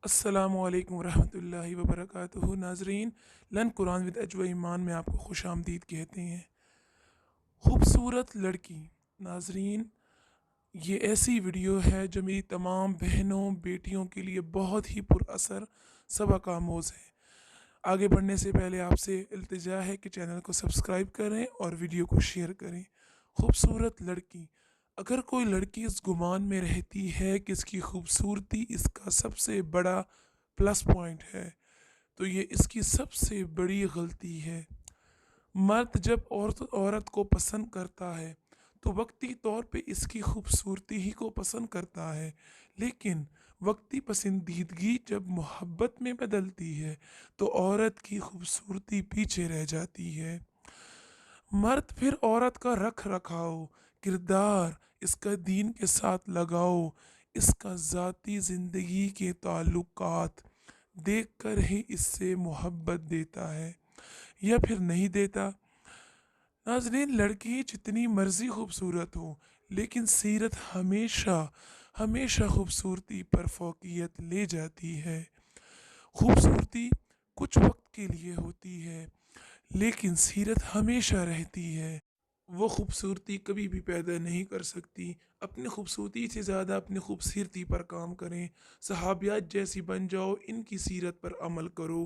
अस्सलामु अलैकुम वरहमतुल्लाहि वबरकातुहू। नाजरीन, लन कुरान विद अजव ईमान में आपको खुश आमदीद कहते हैं। खूबसूरत लड़की। नाजरीन, ये ऐसी वीडियो है जो मेरी तमाम बहनों बेटियों के लिए बहुत ही पुरअसर सबक आमोज़ है। आगे बढ़ने से पहले आपसे इल्तिजा है कि चैनल को सब्सक्राइब करें और वीडियो को शेयर करें। खूबसूरत लड़की। अगर कोई लड़की इस गुमान में रहती है कि इसकी खूबसूरती इसका सबसे बड़ा प्लस पॉइंट है, तो ये इसकी सबसे बड़ी गलती है। मर्द जब औरत को पसंद करता है तो वक्ती तौर पे इसकी खूबसूरती ही को पसंद करता है, लेकिन वक्ती पसंदीदगी जब मोहब्बत में बदलती है तो औरत की खूबसूरती पीछे रह जाती है। मर्द फिर औरत का रख रखाव, किरदार, इसका दीन के साथ लगाओ, इसका ज़ाती ज़िंदगी के ताल्लुकात देख कर ही इससे मोहब्बत देता है या फिर नहीं देता। नाज़रीन, लड़की जितनी मर्जी खूबसूरत हो, लेकिन सीरत हमेशा हमेशा खूबसूरती पर फोकियत ले जाती है। खूबसूरती कुछ वक्त के लिए होती है, लेकिन सीरत हमेशा रहती है। वो खूबसूरती कभी भी पैदा नहीं कर सकती। अपनी खूबसूरती से ज़्यादा अपनी खूबसूरती पर काम करें। सहाबियात जैसी बन जाओ, इनकी सीरत पर अमल करो।